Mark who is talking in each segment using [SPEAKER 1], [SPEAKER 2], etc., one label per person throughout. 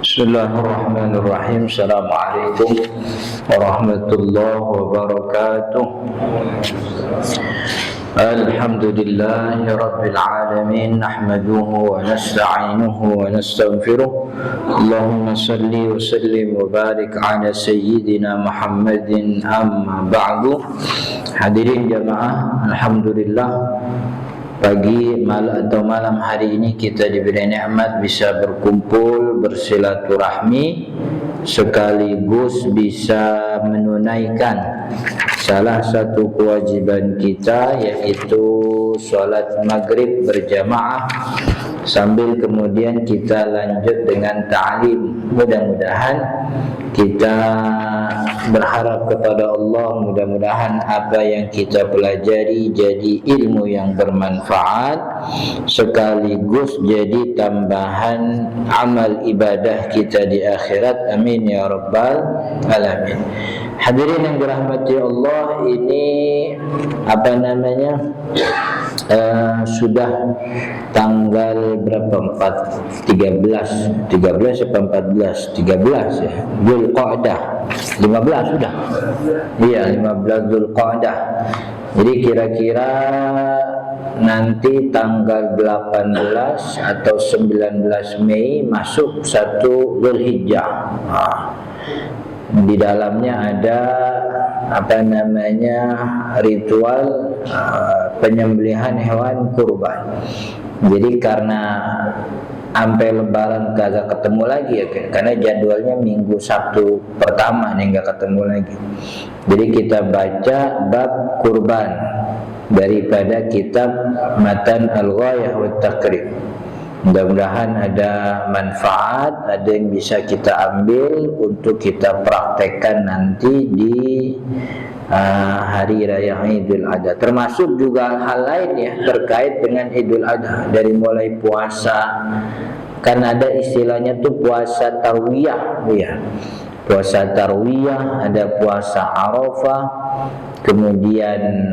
[SPEAKER 1] Bismillahirrahmanirrahim. Assalamualaikum warahmatullahi wabarakatuh. Alhamdulillahi rabbil alamin. Nahmaduhu wa nasta'inuhu wa nastaghfiruh. Allahumma salli wa sallim wa barik ala sayyidina Muhammadin, amma ba'du. Hadirin jamaah, alhamdulillah, pagi atau malam hari ini kita diberi nikmat bisa berkumpul, bersilaturahmi, sekaligus bisa menunaikan salah satu kewajiban kita, yaitu sholat maghrib berjamaah, sambil kemudian kita lanjut dengan ta'lim. Mudah-mudahan kita berharap kepada Allah, mudah-mudahan apa yang kita pelajari jadi ilmu yang bermanfaat, sekaligus jadi tambahan amal ibadah kita di akhirat. Amin ya rabbal alamin. Hadirin yang dirahmati Allah, ini sudah tanggal berapa? 13 apa 14? 13 ya. Dzulqa'dah. 15 sudah. Iya, 15 Dzulqa'dah. Jadi kira-kira nanti tanggal 18 atau 19 Mei masuk 1 Dzulhijjah. Di dalamnya ada ritual penyembelihan hewan kurban. Jadi karena sampai lebaran kagak ketemu lagi ya, karena jadwalnya minggu Sabtu pertama nih nggak ketemu lagi. Jadi kita baca bab kurban daripada kitab Matan Al-Ghayah wa Taqrib. Mudah-mudahan ada manfaat, ada yang bisa kita ambil untuk kita praktekkan nanti di hari raya Idul Adha. Termasuk juga hal lain ya terkait dengan Idul Adha, dari mulai puasa, kan ada istilahnya tuh puasa tarwiyah ya. Puasa tarwiyah, ada puasa Arafah, kemudian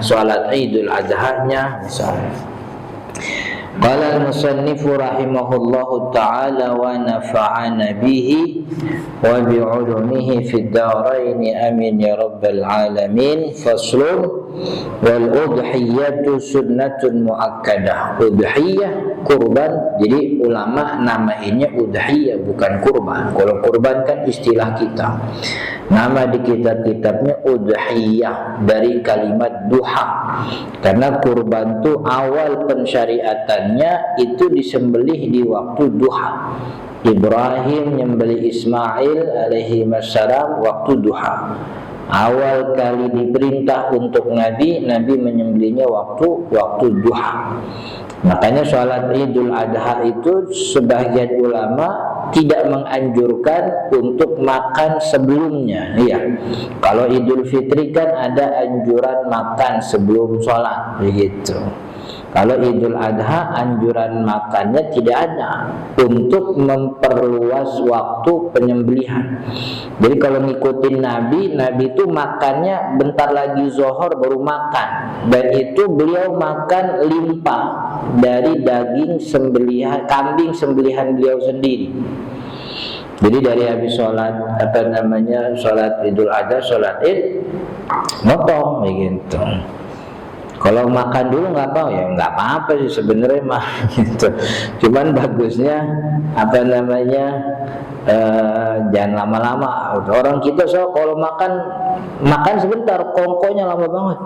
[SPEAKER 1] sholat Idul Adha-nya misalnya. Qala al-musannifu rahimahullahu ta'ala wa nafa'ana bihi wa bi'ulumihi fid darain, amin ya rabbal alamin. Faslun, wal udhiyatu sunnatun muakkadah. Udhiyah kurban, jadi ulama namainnya udhiyah bukan kurban. Kalau kurban kan istilah kita, nama di kitab-kitabnya udhiyah dari kalimat duha, karena kurban itu awal pensyariatannya itu disembelih di waktu duha. Ibrahim nyembelih Ismail alaihi wassalam waktu duha. Awal kali diperintah untuk Nabi menyembelihnya waktu duha. Makanya sholat Idul Adha itu sebagian ulama tidak menganjurkan untuk makan sebelumnya. Iya. Kalau Idul Fitri kan ada anjuran makan sebelum sholat, begitu. Kalau Idul Adha anjuran makannya tidak ada, untuk memperluas waktu penyembelihan. Jadi kalau ngikutin Nabi itu makannya bentar lagi zuhur baru makan, dan itu beliau makan limpah dari daging sembelihan kambing sembelihan beliau sendiri. Jadi dari habis sholat sholat Idul Adha, sholat Id, motong begitu. Kalau makan dulu nggak apa, ya nggak apa-apa sih sebenarnya mah gitu. Cuman bagusnya jangan lama-lama. Orang kita kalau makan sebentar, kongkonya lama banget.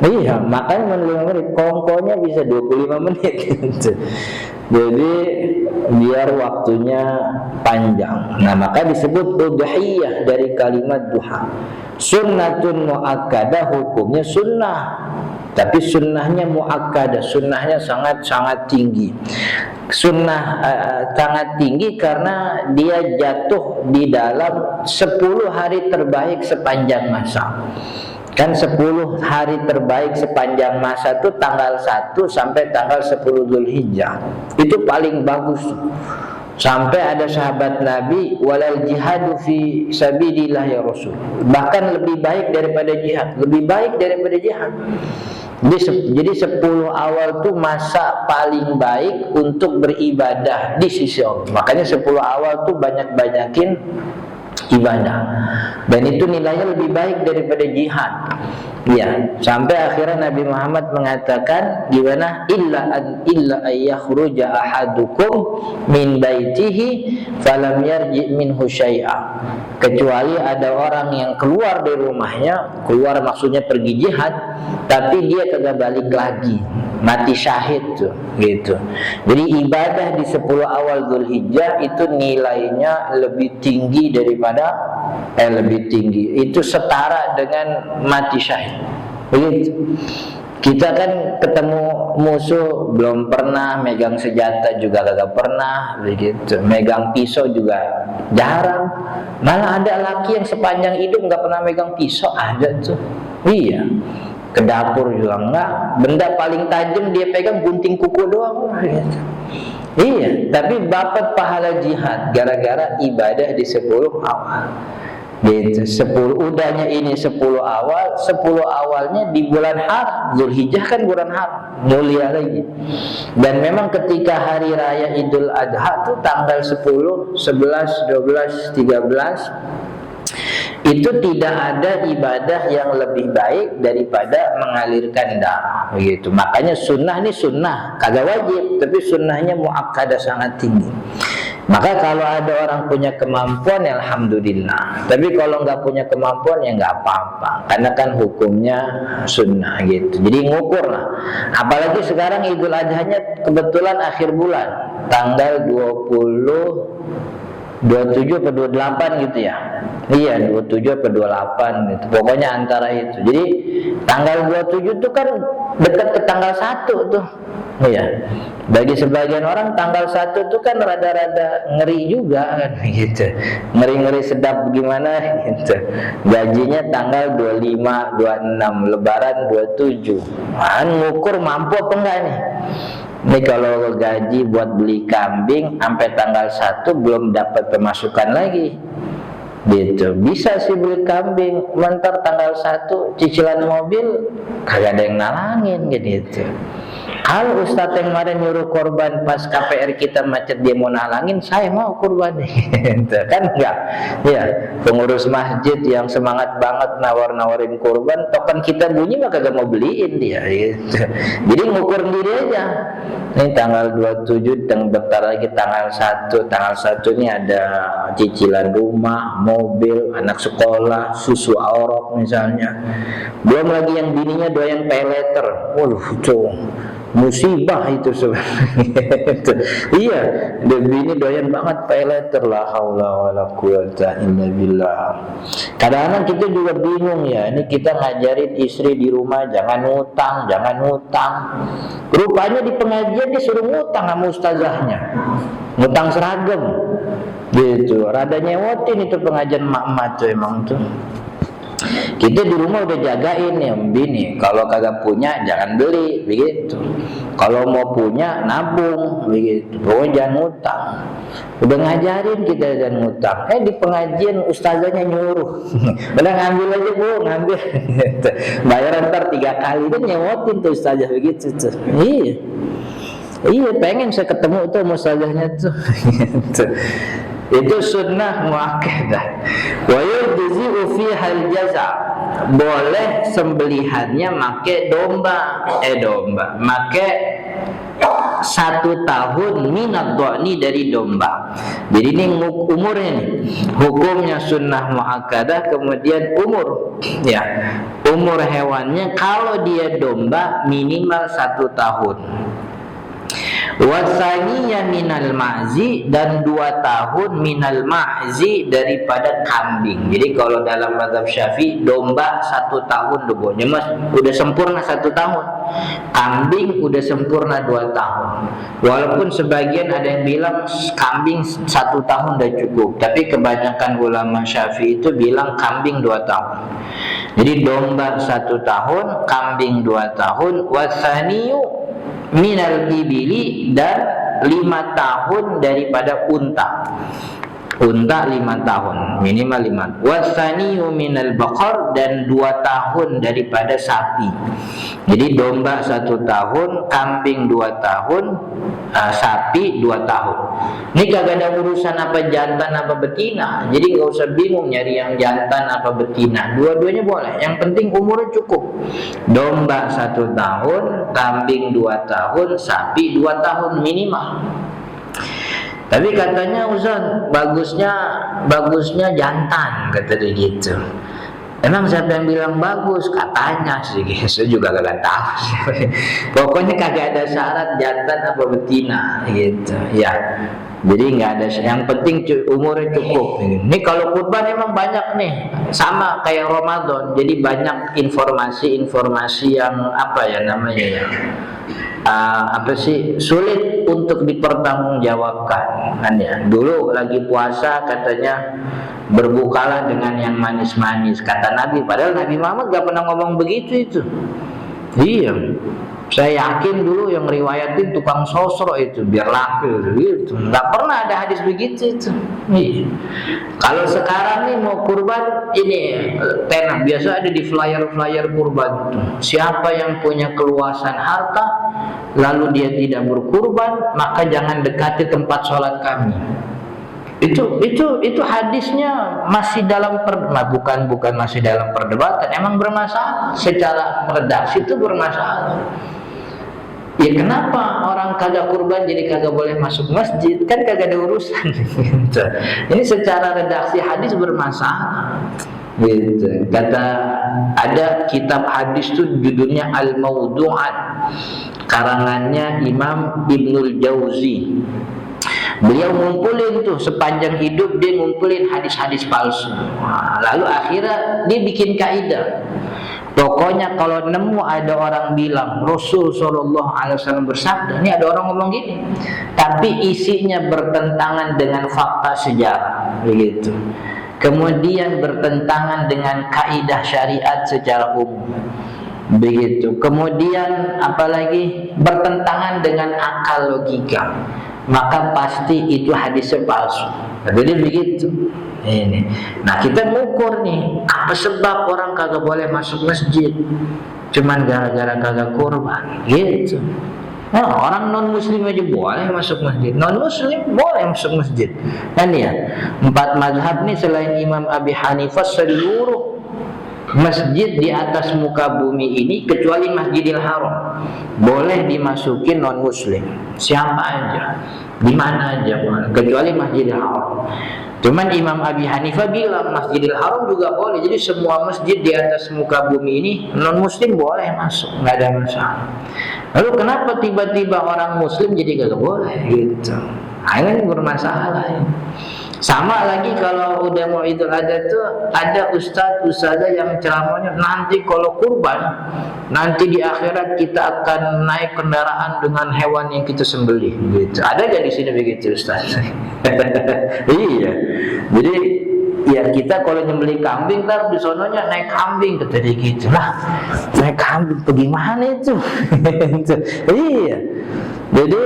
[SPEAKER 1] Iya, makan 5 menit, kongkonya bisa 25 menit gitu. Jadi biar waktunya panjang. Nah, maka disebut udhiyah dari kalimat duha. Sunnatun muakkadah, hukumnya sunnah, tapi sunnahnya muakkadah, sunnahnya sangat tinggi. Sunnah sangat tinggi karena dia jatuh di dalam 10 hari terbaik sepanjang masa. Kan 10 hari terbaik sepanjang masa itu tanggal 1 sampai tanggal 10 Dzulhijjah. Itu paling bagus. Sampai ada sahabat Nabi, walal jihadu fi sabilillah ya Rasul. Bahkan lebih baik daripada jihad, lebih baik daripada jihad. Jadi 10 awal tuh masa paling baik untuk beribadah di sisi Allah. Makanya 10 awal tuh banyak-banyakin ibadah, dan itu nilainya lebih baik daripada jihad. Ya, sampai akhirnya Nabi Muhammad mengatakan gimana, illa ayakhruja ahadukum min baitihi falam yarji minhu syai'a, kecuali ada orang yang keluar dari rumahnya, keluar maksudnya pergi jihad, tapi dia kagak balik lagi, mati syahid tuh, gitu. Jadi ibadah di 10 awal Dzulhijjah itu nilainya lebih tinggi daripada lebih tinggi. Itu setara dengan mati syahid. Begitu. Kita kan ketemu musuh belum pernah, megang senjata juga kagak pernah, begitu. Megang pisau juga jarang. Malah ada laki yang sepanjang hidup nggak pernah megang pisau, ada tuh. Iya. Ke dapur juga enggak. Benda paling tajam dia pegang gunting kuku doang, gitu. Iya, tapi dapat pahala jihad gara-gara ibadah di 10 awal. Gitu, 10 udahnya ini 10 awal, 10 awalnya di bulan haram. Dzulhijjah kan bulan haram, mulia lagi. Dan memang ketika hari raya Idul Adha tuh tanggal 10, 11, 12, 13 itu tidak ada ibadah yang lebih baik daripada mengalirkan darah, begitu. Makanya sunnah nih sunnah, kagak wajib, tapi sunnahnya muakkadah sangat tinggi. Maka kalau ada orang punya kemampuan, ya alhamdulillah. Tapi kalau nggak punya kemampuan, ya nggak apa-apa, karena kan hukumnya sunnah, gitu. Jadi ngukur lah. Apalagi sekarang Idul Adhanya kebetulan akhir bulan, tanggal 27 atau 28 gitu ya. Iya, 27 atau 28 gitu. Pokoknya antara itu. Jadi tanggal 27 itu kan dekat ke tanggal 1 tuh. Iya. Bagi sebagian orang tanggal 1 itu kan rada-rada ngeri juga kan gitu. Ngeri-ngeri sedap gimana gitu. Gajinya tanggal 25, 26, lebaran 27. Nah, ngukur mampu apa enggak nih? Ini kalau gaji buat beli kambing sampai tanggal 1 belum dapat pemasukan lagi, gitu. Bisa sih beli kambing, mentar tanggal 1 cicilan mobil kagak ada yang nalangin, gitu. Kalau Ustadz yang kemarin nyuruh korban pas KPR kita macet dia mau nalangin, saya mau korban, gitu. Kan enggak? Ya, pengurus masjid yang semangat banget nawar-nawarin korban, token kita bunyi mah kagak mau beliin dia, gitu. Jadi ngukur sendiri aja. Ini tanggal 27, dan bentar lagi tanggal 1. Tanggal 1 ini ada cicilan rumah, mobil, anak sekolah, susu aurok misalnya. Belum lagi yang bininya doyan pay letter. Waduh, tuh musibah itu sebenarnya. Iya, bini doyan banget pay letter, la haula wala quwata illa billah. Kadang-kadang kita juga bingung ya, ini kita ngajarin istri di rumah jangan ngutang, jangan ngutang. Rupanya di pengajian disuruh ngutang sama ustazahnya, ngutang seragam, gitu. Rada nyewotin itu pengajian mak-mak tuh emang tuh. Kita di rumah udah jagain ya bini, kalau kagak punya jangan beli, begitu. Kalau mau punya nabung, begitu. Pokoknya jangan ngutang. Udah ngajarin kita jangan ngutang. Di pengajian ustazanya nyuruh, udah ngambil aja bu, ngambil. Bayar ntar 3 kali, kan nyewotin tuh ustazah begitu tuh. Iya, pengen saya ketemu tuh ustazahnya tuh. Itu sunnah muakkadah. Wa yujzi'u fiha al-jaza'. Boleh sembelihannya make domba, make 1 tahun minad dhani dari domba. Jadi ini umurnya nih. Hukumnya sunnah muakkadah, kemudian umur. Ya. Umur hewannya kalau dia domba minimal 1 tahun. Wasaniya minal ma'zi, dan 2 tahun minal ma'zi daripada kambing. Jadi kalau dalam mazhab Syafi'i domba 1 tahun dulunya mas udah sempurna 1 tahun. Kambing udah sempurna 2 tahun. Walaupun sebagian ada yang bilang kambing 1 tahun udah cukup, tapi kebanyakan ulama Syafi'i itu bilang kambing 2 tahun. Jadi domba 1 tahun, kambing 2 tahun, wasaniyu minal ibili, dan 5 tahun daripada unta. Unta 5 tahun, minimal 5. Wasaniyu minal baqar, dan 2 tahun daripada sapi. Jadi domba 1 tahun, kambing 2 tahun, sapi 2 tahun. Ini kagak ada urusan apa jantan apa betina. Jadi nggak usah bingung nyari yang jantan apa betina. Dua-duanya boleh. Yang penting umurnya cukup. Domba 1 tahun, kambing 2 tahun, sapi 2 tahun minimal. Tapi katanya Ustaz, bagusnya jantan, kata dia gitu. Emang siapa yang bilang bagus? Katanya sih, saya juga gak tahu sih. Pokoknya kagak ada syarat jantan apa betina gitu. Ya, jadi nggak ada. Yang penting umurnya cukup. Ini kalau kurban emang banyak nih, sama kayak Ramadan. Jadi banyak informasi yang apa ya namanya ya? Sulit untuk dipertanggungjawabkan kan ya. Dulu lagi puasa katanya berbukalah dengan yang manis-manis kata Nabi, padahal Nabi Muhammad gak pernah ngomong begitu itu. Iya, saya yakin dulu yang riwayatin tukang sosro itu biar laku gitu. Gak pernah ada hadis begitu itu. Iya. Kalau sekarang nih mau kurban ini tenang, biasa ada di flyer kurban itu. Siapa yang punya keluasan harta lalu dia tidak berkurban, maka jangan dekati tempat sholat kami. Itu hadisnya masih dalam bukan masih dalam perdebatan, emang bermasalah secara redaksi itu bermasalah. Ya kenapa orang kagak kurban jadi kagak boleh masuk masjid? Kan kagak ada urusan. Ini secara redaksi hadis bermasalah. Gitu. Kata ada kitab hadis tuh judulnya Al-Mawdu'at, karangannya Imam Ibnul Jauzi. Beliau ngumpulin tuh sepanjang hidup, dia ngumpulin hadis-hadis palsu. Lalu akhirnya dia bikin kaidah. Pokoknya kalau nemu ada orang bilang Rasul Shallallahu Alaihi Wasallam bersabda, ini ada orang ngomong gini, tapi isinya bertentangan dengan fakta sejarah, begitu. Kemudian bertentangan dengan kaidah syariat secara umum, begitu. Kemudian apalagi bertentangan dengan akal logika, maka pasti itu hadisnya palsu. Jadi begitu. Ini. Nah kita mengukur nih, apa sebab orang kagak boleh masuk masjid? Cuman gara-gara kagak kurban, gitu. Nah, orang non muslim aja boleh masuk masjid, non muslim boleh masuk masjid. Kan ya, 4 mazhab nih selain Imam Abi Hanifah, seluruh masjid di atas muka bumi ini kecuali Masjidil Haram boleh dimasukin non muslim, siapa aja, di mana aja boleh, kecuali Masjidil Haram. Cuman Imam Abi Hanifah bilang Masjidil Haram juga boleh. Jadi semua masjid di atas muka bumi ini non muslim boleh masuk, nggak ada masalah. Lalu kenapa tiba-tiba orang muslim jadi gak boleh gitu? Ini bermasalah ya. Sama lagi kalau udah mau Idul Adha tuh ada ustazah yang ceramahnya nanti kalau kurban, nanti di akhirat kita akan naik kendaraan dengan hewan yang kita sembelih gitu. Ada gak di sini begitu ustaz? Iya. Jadi ya kita kalau nyembelih kambing ntar di sononya naik kambing kata dia gitu lah. Naik kambing bagaimana itu? Iya. Jadi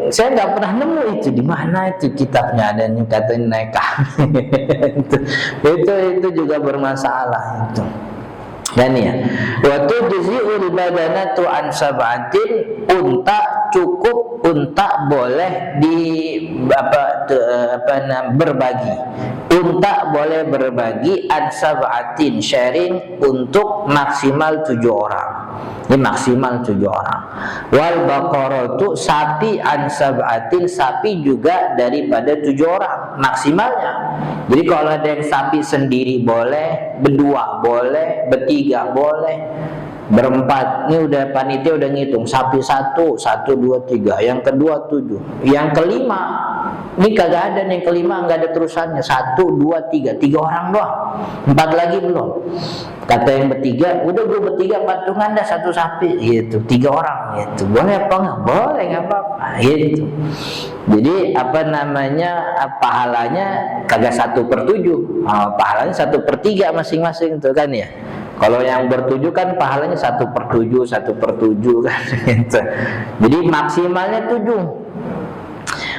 [SPEAKER 1] saya nggak pernah nemu itu di mana itu kitabnya ada yang katanya naik kambing. itu juga bermasalah itu. Dan ya, waktu juziul badanatu an sab'atin, unta boleh berbagi. Unta boleh berbagi an sab'atin, sharing untuk maksimal 7 orang. Ini maksimal 7 orang. Wal baqaratu, sapi an sab'atin, sapi juga daripada 7 orang maksimalnya. Jadi kalau ada yang sapi sendiri boleh, berdua boleh, bertiga boleh, berempat. Ini udah panitia udah ngitung, sapi 1, 1, 2, 3, yang kedua 7, yang kelima ini kagak ada nih, yang kelima nggak ada terusannya, 1, 2, 3 orang doang, 4 lagi belum. Kata yang bertiga, udah gue bertiga patungan dah 1 sapi gitu, 3 orang gitu, boleh apa nggak? Boleh, nggak apa-apa gitu. Jadi pahalanya kagak 1/7, pahalanya 1/3 masing-masing tuh kan ya. Kalau yang bertujuh kan pahalanya 1/7 kan gitu. Jadi maksimalnya 7.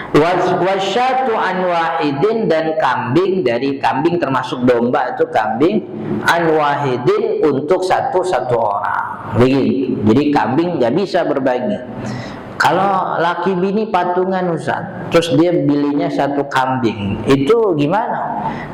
[SPEAKER 1] Wasyatu an wahidin, dan kambing, dari kambing termasuk domba itu kambing, an wahidin untuk satu orang. begitu. Jadi kambing nggak bisa berbagi. Kalau laki bini patungan Ustaz, terus dia belinya satu kambing, itu gimana?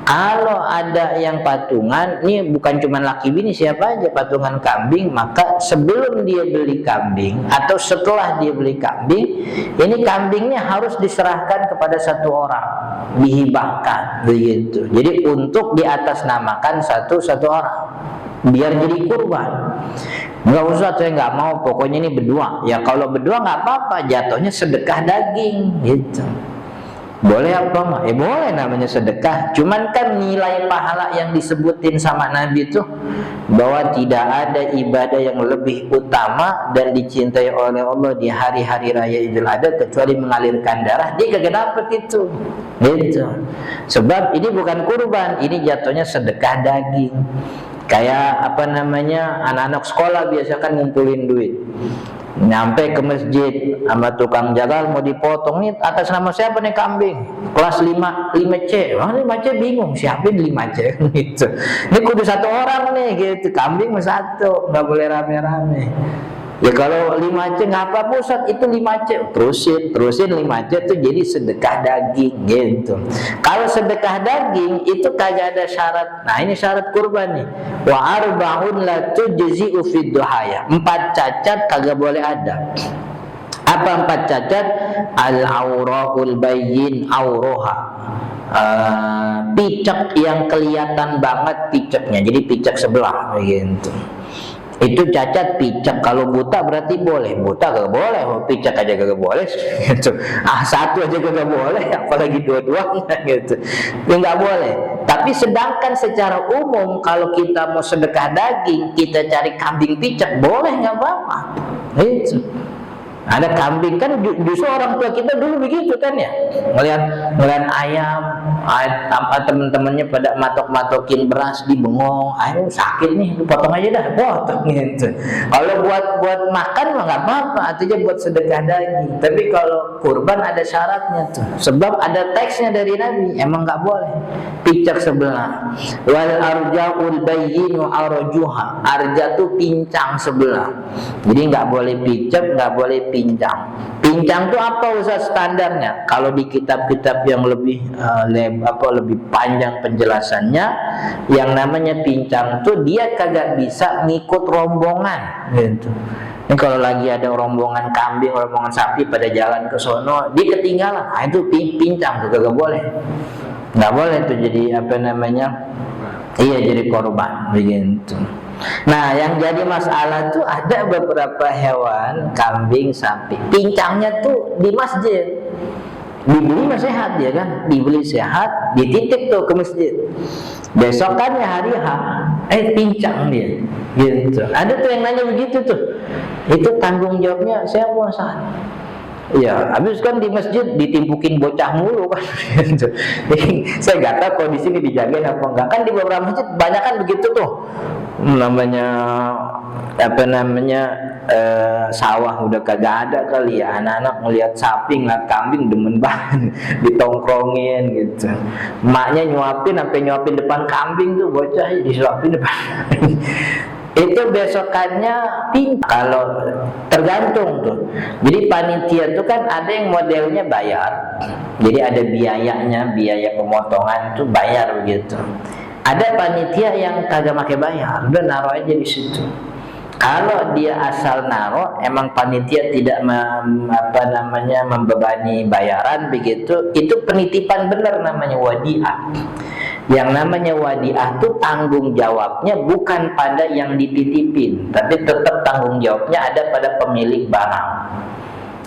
[SPEAKER 1] Kalau ada yang patungan, ini bukan cuma laki bini, siapa aja patungan kambing, maka sebelum dia beli kambing atau setelah dia beli kambing, ini kambingnya harus diserahkan kepada satu orang, dihibahkan, begitu. Jadi untuk diatasnamakan satu orang, biar jadi kurban. Enggak usah, saya nggak mau, pokoknya ini berdua. Ya kalau berdua nggak apa-apa, jatuhnya sedekah daging, gitu. Boleh apa enggak? Boleh, namanya sedekah. Cuman kan nilai pahala yang disebutin sama Nabi itu bahwa tidak ada ibadah yang lebih utama dan dicintai oleh Allah di hari-hari raya Idul Adha kecuali mengalirkan darah. Dia kagak dapet itu, gitu. Sebab ini bukan kurban, ini jatuhnya sedekah daging. Kayak anak-anak sekolah biasa kan ngumpulin duit, nyampe ke masjid sama tukang jagal mau dipotong, nih atas nama siapa nih kambing? Kelas 5C. Wah, 5C bingung siapin 5C gitu. Ini kudu satu orang nih gitu, kambing satu, nggak boleh rame-rame. Ya kalau 5C nggak apa-apa Ustaz, itu 5C terusin 5C itu jadi sedekah daging, gitu. Kalau sedekah daging itu kagak ada syarat. Nah ini syarat kurban nih. Wa arba'un la tujzi'u fid duhaya. 4 cacat kagak boleh ada. Apa 4 cacat? Al-aurahul bayyin auroha. Picak yang kelihatan banget picaknya, jadi picak sebelah, gitu. Itu cacat picak. Kalau buta berarti boleh, buta gak boleh, picak aja gak boleh gitu. Satu aja gak boleh, apalagi dua-duanya gitu. Ya gak boleh. Tapi sedangkan secara umum kalau kita mau sedekah daging, kita cari kambing picak, boleh, gak apa-apa gitu. Ada kambing kan, justru orang tua kita dulu begitu kan ya, ngeliat ayam, temen-temennya pada matok-matokin beras di bengong, ayo sakit nih, lu potong aja dah, potong gitu. Kalau buat makan mah nggak apa-apa, artinya buat sedekah daging. Tapi kalau kurban ada syaratnya tuh, sebab ada teksnya dari Nabi, emang nggak boleh picak sebelah. Wal arja'ul bayyinu arjuha, arja tuh pincang sebelah. Jadi nggak boleh picak, nggak boleh pincang. Pincang itu apa Ustaz standarnya? Kalau di kitab-kitab yang lebih lebih panjang penjelasannya, yang namanya pincang itu dia kagak bisa ngikut rombongan, gitu. Ini kalau lagi ada rombongan kambing, rombongan sapi pada jalan ke sono, dia ketinggalan, nah itu pincang tuh kagak boleh. Nggak boleh tuh jadi jadi korban, begitu. Nah yang jadi masalah tuh ada beberapa hewan, kambing, sapi, pincangnya tuh di masjid. Dibeli mah sehat ya kan, dibeli sehat, dititip tuh ke masjid. Besokannya hari H, pincang dia, gitu. Ada tuh yang nanya begitu tuh. Itu tanggung jawabnya siapa Ustaz? Ya, habis kan di masjid ditimpukin bocah mulu kan. Jadi saya nggak tahu kalau di sini dijagain apa enggak. Kan di beberapa masjid banyak kan begitu tuh. Sawah udah kagak ada kali ya, anak-anak ngelihat sapi, ngeliat kambing demen banget ditongkrongin gitu. Emaknya nyuapin sampai nyuapin depan kambing tuh, bocah disuapin depan. Itu besokannya kalau tergantung tuh. Jadi panitia tuh kan ada yang modelnya bayar. Jadi ada biayanya, biaya pemotongan tuh bayar begitu. Ada panitia yang kagak pakai bayar, udah naruh aja di situ. Kalau dia asal naruh, emang panitia tidak membebani bayaran begitu, itu penitipan benar, namanya wadiah. Yang namanya wadiah itu tanggung jawabnya bukan pada yang dititipin, tapi tetap tanggung jawabnya ada pada pemilik barang.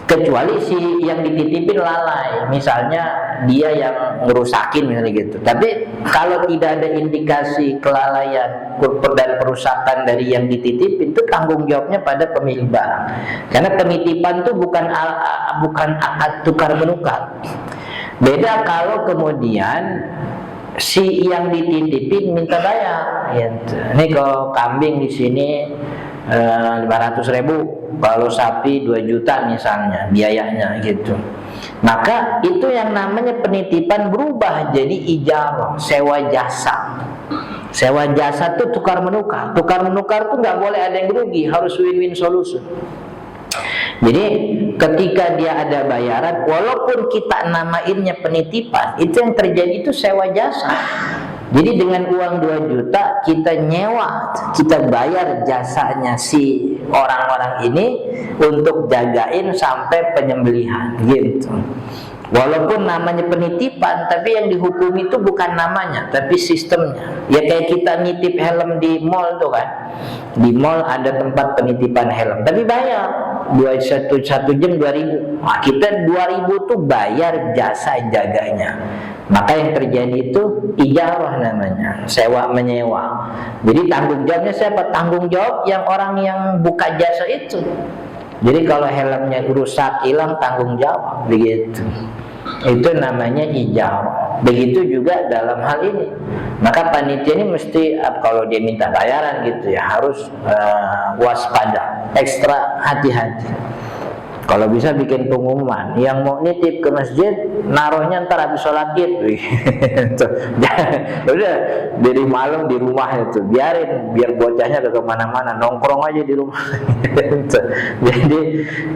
[SPEAKER 1] Kecuali si yang dititipin lalai, misalnya dia yang ngerusakin misalnya gitu. Tapi kalau tidak ada indikasi kelalaian dan perusakan dari yang dititipin, itu tanggung jawabnya pada pemilik barang. Karena penitipan itu bukan akad tukar menukar. Beda kalau kemudian si yang dititipin minta bayar. Gitu. Ini kalau kambing di sini 500.000, kalau sapi 2 juta misalnya biayanya gitu. Maka itu yang namanya penitipan berubah jadi ijarah, sewa jasa. Sewa jasa tuh tukar menukar tuh nggak boleh ada yang rugi, harus win-win solution. Jadi ketika dia ada bayaran, walaupun kita namainnya penitipan, itu yang terjadi itu sewa jasa. Jadi dengan uang 2 juta kita nyewa, kita bayar jasanya si orang-orang ini untuk jagain sampai penyembelihan gitu. Walaupun namanya penitipan, tapi yang dihukum itu bukan namanya, tapi sistemnya. Ya kayak kita nitip helm di mall tuh kan. Di mall ada tempat penitipan helm, tapi bayar satu jam 2.000. Nah, kita 2.000 tuh bayar jasa jaganya. Maka yang terjadi itu ijarah namanya, sewa menyewa. Jadi tanggung jawabnya siapa? Tanggung jawab yang orang yang buka jasa itu. Jadi kalau helmnya rusak, hilang, tanggung jawab begitu. Itu namanya ijarah. Begitu juga dalam hal ini. Maka panitia ini mesti kalau dia minta bayaran gitu ya harus waspada, ekstra hati-hati. Kalau bisa bikin pengumuman, yang mau nitip ke masjid naruhnya ntar habis sholat id. Udah dari malam di rumah itu, biarin biar bocahnya ke kemana-mana, nongkrong aja di rumah. Jadi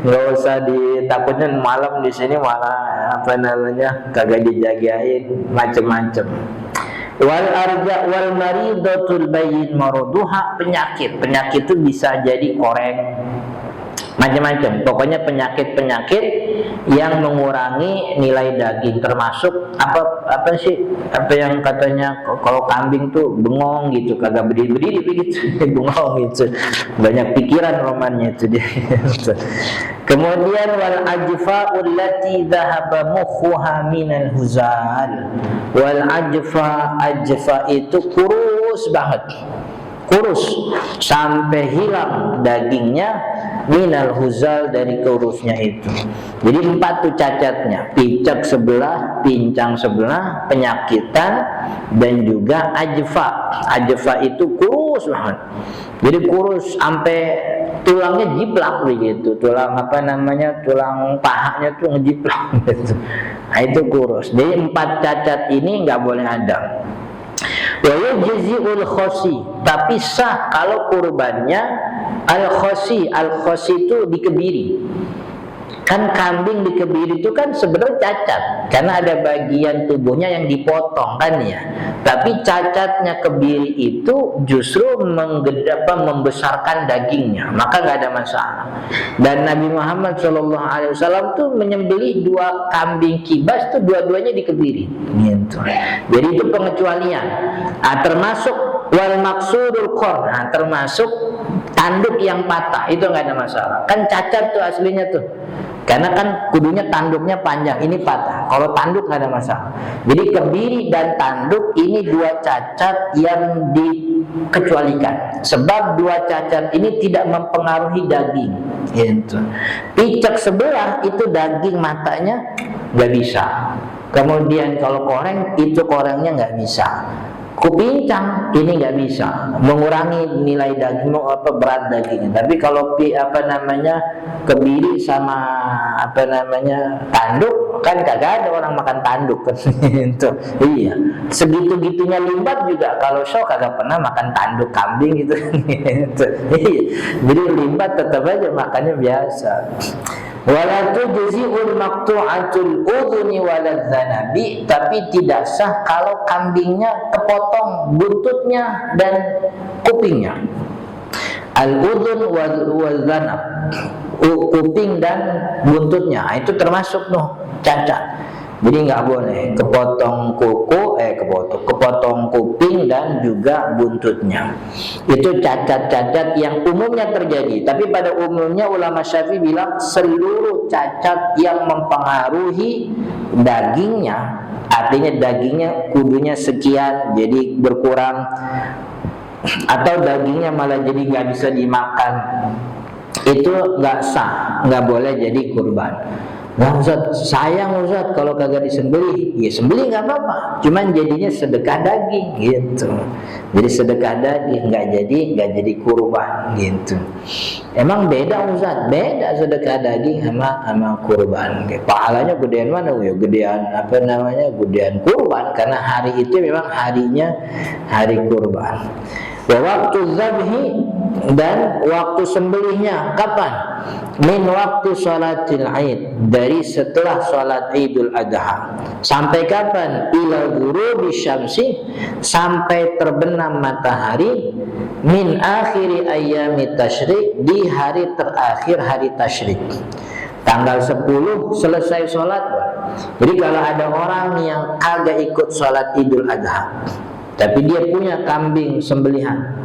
[SPEAKER 1] nggak usah ditakutnya malam di sini malah kagak dijagain macem-macem. Wal arja wal maridatul bayyin maruduha, penyakit itu bisa jadi koreng, macam-macam. Pokoknya penyakit yang mengurangi nilai daging, termasuk apa yang katanya kalau kambing tuh bengong gitu, kagak berdiri begitu, bengong gitu. Banyak pikiran romannya itu dia. Kemudian wal ajfa allati dhahaba mukhuha minal huzal. Wal ajfa itu kurus banget. Kurus sampai hilang dagingnya, minal huzal, dari kurusnya itu. Jadi 4 tuh cacatnya: picak sebelah, pincang sebelah, penyakitan, dan juga ajfa. Ajfa itu kurus banget. Jadi kurus sampai tulangnya jiplak begitu. Tulang tulang pahanya tuh ngejiplak gitu. Nah itu kurus. Jadi 4 cacat ini nggak boleh ada. Wa yujzi'ul khosi, tapi sah kalau kurbannya al-khosi itu dikebiri. Kan kambing dikebiri itu kan sebenarnya cacat, karena ada bagian tubuhnya yang dipotong kan ya. Tapi cacatnya kebiri itu justru membesarkan dagingnya, maka nggak ada masalah. Dan Nabi Muhammad SAW tuh menyembelih 2 kambing kibas tuh dua-duanya dikebiri. Gitu. Jadi itu pengecualian. Termasuk wal maksudul qor, termasuk tanduk yang patah, itu nggak ada masalah. Kan cacat tuh aslinya tuh. Karena kan kudunya tanduknya panjang, ini patah. Kalau tanduk nggak ada masalah. Jadi kebiri dan tanduk ini 2 cacat yang dikecualikan. Sebab 2 cacat ini tidak mempengaruhi daging. Gitu. Picak sebelah itu daging matanya nggak bisa. Kemudian kalau koreng itu korengnya nggak bisa. Kupincang ini nggak bisa, mengurangi nilai daging, berat dagingnya. Tapi kalau kebiri sama tanduk, kan kagak ada orang makan tanduk kan. Itu iya, segitu-gitunya limbat juga kalau show kagak pernah makan tanduk kambing gitu. Iya, jadi limbat tetap aja makannya biasa. Wala tujzi'ul maqtu'atul udhuni walad dzanabi, tapi tidak sah kalau kambingnya terpotong buntutnya dan kupingnya. Al-udhun wal dzanab, kuping dan buntutnya, itu termasuk cacat. Jadi nggak boleh kepotong kepotong kuping dan juga buntutnya. Itu cacat-cacat yang umumnya terjadi. Tapi pada umumnya ulama Syafi'i bilang seluruh cacat yang mempengaruhi dagingnya, artinya dagingnya kudunya sekian jadi berkurang, atau dagingnya malah jadi nggak bisa dimakan, itu nggak sah, nggak boleh jadi kurban. Nah Ustaz, sayang Ustaz kalau kagak disembelih. Ya sembelih nggak apa-apa, cuman jadinya sedekah daging gitu. Jadi sedekah daging, nggak jadi kurban gitu. Emang beda Ustaz, beda sedekah daging sama kurban. Pahalanya gedean mana? Ya gedean kurban, karena hari itu memang harinya hari kurban. Waktu zabhi, dan waktu sembelihnya kapan? Min waktu sholatil Aid, dari setelah sholat Idul Adha. Sampai kapan? Ila ghurubi syamsi, sampai terbenam matahari. Min akhiri ayyami tasyrik, di hari terakhir hari tasyrik. Tanggal 10 selesai sholat. Jadi kalau ada orang yang kagak ikut sholat Idul Adha, tapi dia punya kambing sembelihan,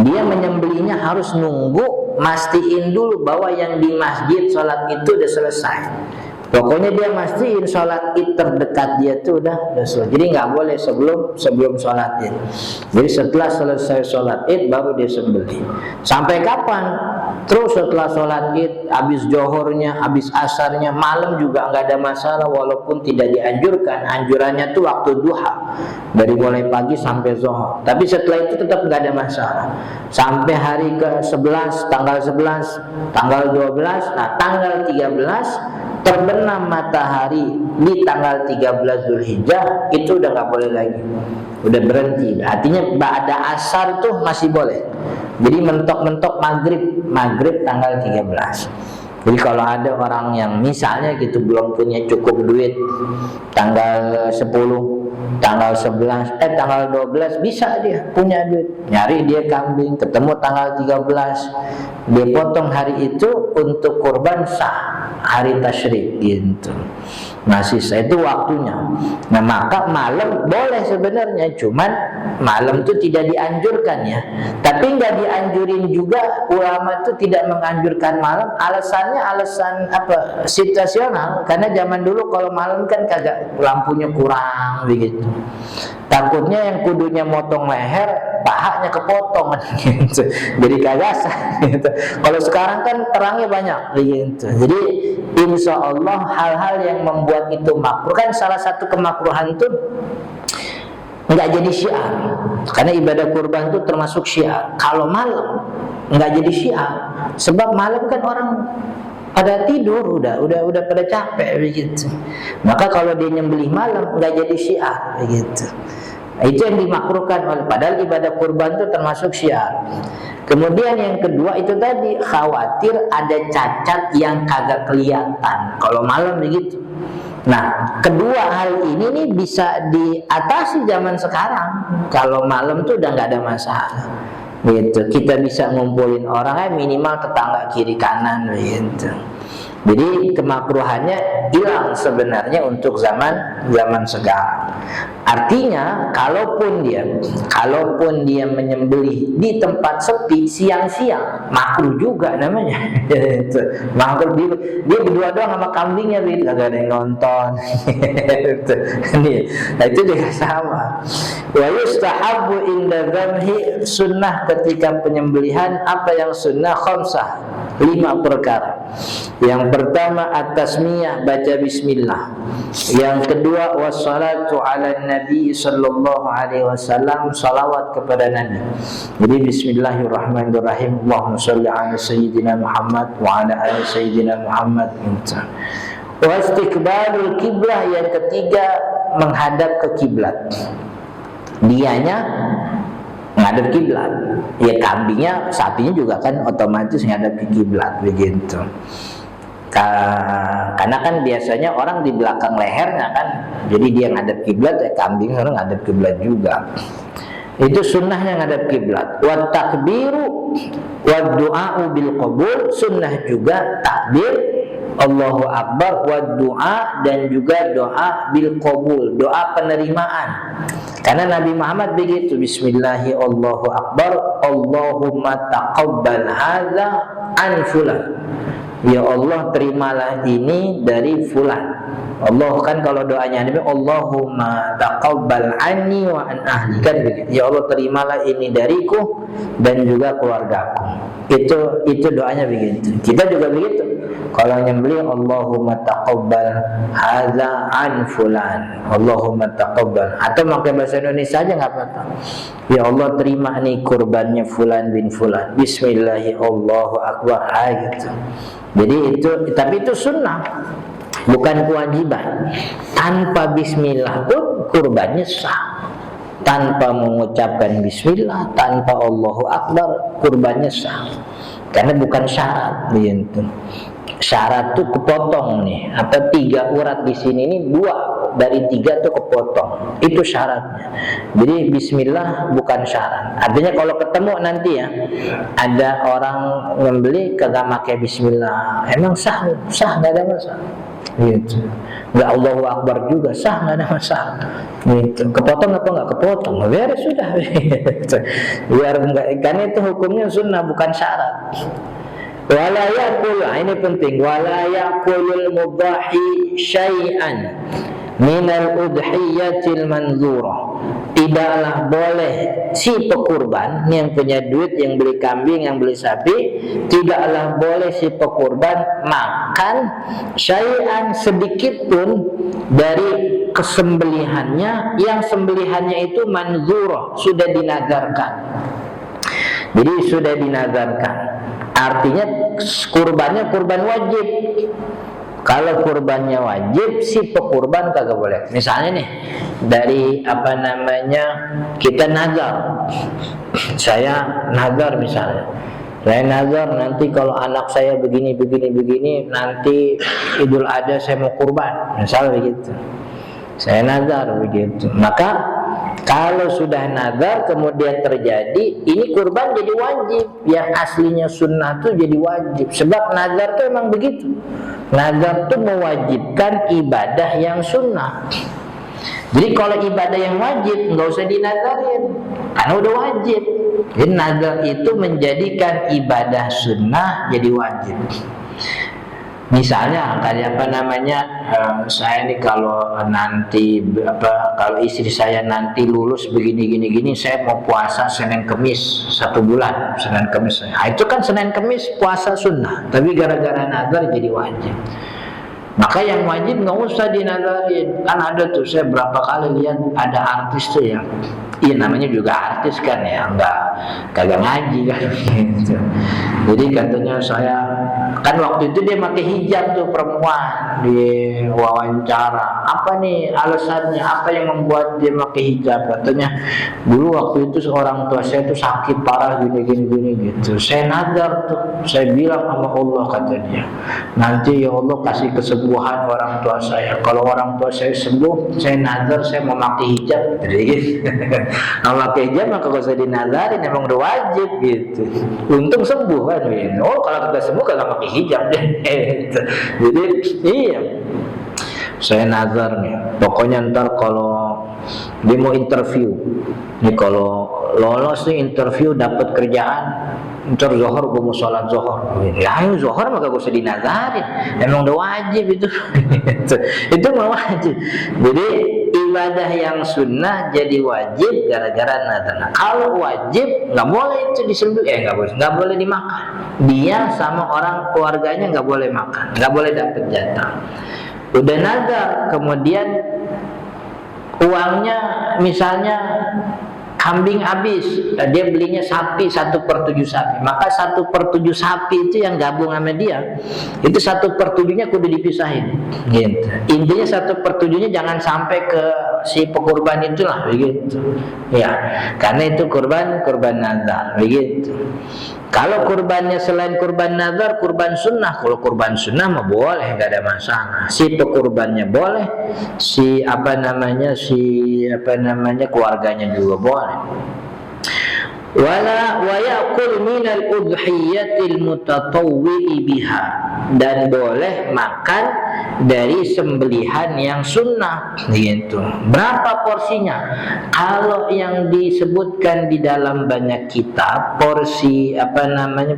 [SPEAKER 1] dia menyembelihnya harus nunggu, mastiin dulu bahwa yang di masjid sholat itu udah selesai. Pokoknya dia mastiin sholat id terdekat dia tuh udah selesai. Jadi nggak boleh sebelum sholat id. Jadi setelah selesai sholat id baru dia sembelih. Sampai kapan? Terus setelah sholat id, habis johornya, habis asarnya, malam juga nggak ada masalah, walaupun tidak dianjurkan. Anjurannya tuh waktu duha, dari mulai pagi sampai zuhur. Tapi setelah itu tetap nggak ada masalah. Sampai hari ke-11, tanggal 11, tanggal 12, nah tanggal 13 terbenam matahari di tanggal 13 Zulhijjah, itu udah nggak boleh lagi, udah berhenti. Artinya ba'da asar tuh masih boleh. Jadi mentok-mentok maghrib tanggal 13. Jadi kalau ada orang yang misalnya gitu belum punya cukup duit, tanggal 10, tanggal 11, tanggal 12 bisa dia punya duit, nyari dia kambing, ketemu tanggal 13, dia potong hari itu untuk kurban sah, hari tasyrik gitu. Masih sah, itu waktunya. Nah maka malam boleh sebenarnya, cuman malam itu tidak dianjurkan ya. Tapi nggak dianjurin juga, ulama itu tidak menganjurkan malam. Alasannya alasan apa? Situasional. Karena zaman dulu kalau malam kan kagak, lampunya kurang begitu. Takutnya yang kudunya motong leher, pahanya kepotong gitu. Jadi kagak sah gitu. Kalau sekarang kan terangnya banyak gitu. Jadi insya Allah hal-hal yang membuat itu makruh, kan salah satu kemakruhan itu nggak jadi syiar, karena ibadah kurban itu termasuk syiar. Kalau malam nggak jadi syiar, sebab malam kan orang pada tidur, udah pada capek begitu. Maka kalau dia nyembelih malam nggak jadi syiar begitu. Itu yang dimakruhkan oleh, padahal ibadah kurban itu termasuk syiar. Kemudian yang kedua itu tadi, khawatir ada cacat yang kagak kelihatan kalau malam begitu. Nah, kedua hal ini nih bisa diatasi zaman sekarang. Kalau malam tuh udah nggak ada masalah. Gitu. Kita bisa ngumpulin orang, minimal tetangga kiri kanan gitu. Jadi kemakruhannya hilang sebenarnya untuk zaman sekarang. Artinya kalaupun dia menyembelih di tempat sepi siang-siang, makruh juga namanya. Makruh, dia berdua doang sama kambingnya, kagak ada yang nonton. Nah itu juga sama. Wa yustahabbu inda dzabhi, sunnah ketika penyembelihan, apa yang sunnah? Khamsah, 5 perkara. Yang pertama at-tasmiyah, baca bismillah. Yang kedua wassalatu ala nabi sallallahu alaihi wasallam, salawat kepada nabi. Jadi bismillahirrahmanirrahim, Allahumma shalli ala sayyidina Muhammad wa ala ali sayyidina Muhammad. Wa istiqbalul kiblah, yang ketiga menghadap ke kiblat. Dianya ngadep kiblat. Ya kambingnya, sapinya juga kan otomatis ngadep ke kiblat begitu. Karena kan biasanya orang di belakang lehernya kan, jadi dia ngadep kiblat, ya kambing sekarang ngadep kiblat juga. Itu sunnahnya ngadep kiblat. Wa takbiru wa du'a'u bil qabul, sunnah juga takbir Allahu Akbar, wa du'a, dan juga doa bil qabul, doa penerimaan. Karena Nabi Muhammad begitu, bismillahi Allahu Akbar, Allahumma taqabbal hadza an fulan. Ya Allah, terimalah ini dari fulan. Allah kan kalau doanya Nabi, Allahumma taqabbal anni wa an ahli, kan begitu. Ya Allah, terimalah ini dariku dan juga keluargaku. Itu doanya begitu. Kita juga begitu. Kalau nyembelih, Allahumma taqabbal hadza an fulan, Allahumma taqabbal. Atau pakai bahasa Indonesia aja nggak apa-apa. Ya Allah, terima nih kurbannya fulan bin fulan. Bismillahirrahmanirrahim, Allahu akbar. Gitu. Jadi itu, tapi itu sunnah, bukan kewajiban. Tanpa bismillah pun kurbannya sah. Tanpa mengucapkan bismillah, tanpa Allahu akbar, kurbannya sah. Karena bukan syarat, gitu. Syarat tuh kepotong nih. Apa 3 urat di sini ini 2 dari 3 tuh kepotong. Itu syaratnya. Jadi bismillah bukan syarat. Artinya kalau ketemu nanti ya, ada orang membeli kagak pakai bismillah, emang sah? Sah, nggak ada masalah. Gitu. Nggak Allahu akbar juga sah, nggak ada masalah. Gitu. Kepotong apa nggak kepotong? Biar sudah. Biar enggak, karena itu hukumnya sunnah bukan syarat. Wala yaqul, ini penting, wala yaqulul mudahi syai'an minal udhiyatil manzurah. Tidaklah boleh si pekurban yang punya duit, yang beli kambing, yang beli sapi, tidaklah boleh si pekurban makan syai'an sedikit pun dari kesembelihannya, yang sembelihannya itu manzurah, sudah dinazarkan. Jadi sudah dinazarkan. Artinya kurbannya kurban wajib. Kalau kurbannya wajib, si pekurban kagak boleh. Misalnya nih, dari kita nazar. Saya nazar misalnya. Saya nazar nanti kalau anak saya begini, nanti Idul Adha saya mau kurban. Misalnya begitu. Saya nazar begitu. Maka kalau sudah nazar kemudian terjadi, ini kurban jadi wajib. Yang aslinya sunnah tuh jadi wajib. Sebab nazar tuh emang begitu. Nazar tuh mewajibkan ibadah yang sunnah. Jadi kalau ibadah yang wajib nggak usah dinazarin, karena udah wajib. Jadi nazar itu menjadikan ibadah sunnah jadi wajib. Misalnya kayak saya nih kalau nanti kalau istri saya nanti lulus begini, saya mau puasa Senin Kemis 1 bulan, Senin Kemis. Nah, itu kan Senin Kemis puasa sunnah, tapi gara-gara nazar jadi wajib. Maka yang wajib nggak usah dinazarin. Kan ada tuh, saya berapa kali lihat ada artis tuh yang, iya namanya juga artis kan ya, kagak ngaji kan gitu. Jadi katanya saya, kan waktu itu dia pakai hijab tuh perempuan di wawancara. Apa nih alasannya? Apa yang membuat dia pakai hijab? Katanya dulu waktu itu seorang tua saya tuh sakit parah gini gitu. Saya nazar tuh, saya bilang sama Allah, kata dia, nanti ya Allah kasih kesembuhan orang tua saya. Kalau orang tua saya sembuh, saya nazar saya mau pakai hijab. Jadi gitu. Kalau pakai hijab maka gak usah dinazarin, emang udah wajib gitu. Untung sembuh kan. Oh kalau tidak sembuh kagak pakai hijab deh. Jadi iya, saya nazar nih, pokoknya ntar kalau dia mau interview nih, kalau lolos nih interview dapat kerjaan, ntar zohor gue mau sholat zohor. Ya ayo zohor maka gue usah dinazarin, emang udah wajib itu. Itu mah wajib. Jadi ibadah yang sunnah jadi wajib gara-gara nazar. Nah, kalau wajib nggak boleh itu disembelih, nggak boleh dimakan. Dia sama orang keluarganya nggak boleh makan, nggak boleh dapat jatah. Udah nazar, kemudian uangnya misalnya kambing habis, dia belinya sapi 1/7 sapi, maka 1/7 sapi itu yang gabung sama dia, itu 1/7-nya kudu dipisahin gitu. Intinya 1/7-nya jangan sampai ke si pekurban itulah begitu ya, karena itu kurban nazar begitu. Kalau kurbannya selain kurban nazar, kurban sunnah. Kalau kurban sunnah mah boleh, nggak ada masalah. Si pekurbannya boleh, si keluarganya juga boleh. Wala wa yaqul minal udhiyatil mutatawwi'i biha, dan boleh makan dari sembelihan yang sunnah gitu. Berapa porsinya? Kalau yang disebutkan di dalam banyak kitab, porsi